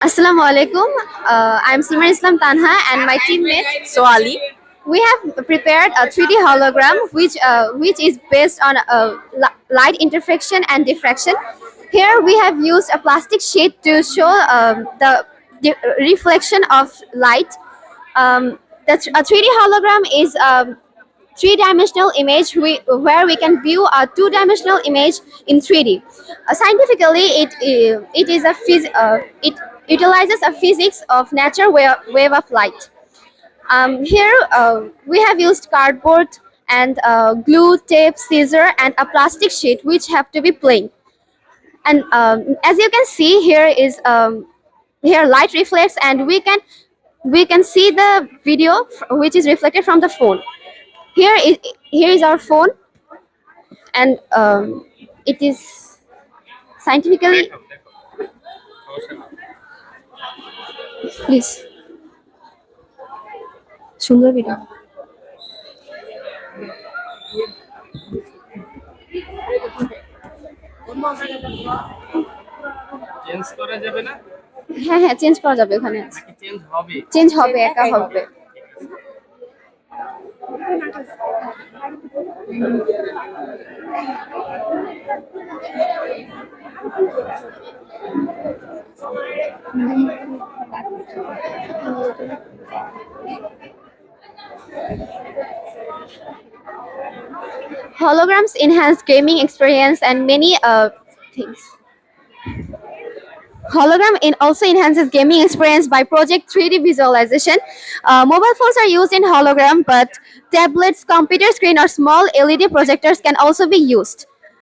Assalamu alaikum. I'm Simran Islam Tanha and my teammate. So Ali, We have prepared a 3D hologram which is based on light interfraction and diffraction. Here we have used a plastic sheet to show reflection of light. A 3D hologram is a three-dimensional image where we can view a two-dimensional image in 3D. Scientifically, it utilizes a physics of nature wave of light. Here we have used cardboard and glue, tape, scissor, and a plastic sheet which have to be plain. And as you can see, here light reflects, and we can see the video which is reflected from the phone. Here is our phone, and it is scientifically. Please, সুন্দর video. Change করা যাবে না? হ্যাঁ হ্যাঁ, change করা যাবে ওখানে। নাকি চেঞ্জ হবে? চেঞ্জ হবে, একা হবে। Holograms enhance gaming experience and many things. Also enhances gaming experience by project 3D visualization. Mobile phones are used in hologram, but tablets, computer screen, or small LED projectors can also be used.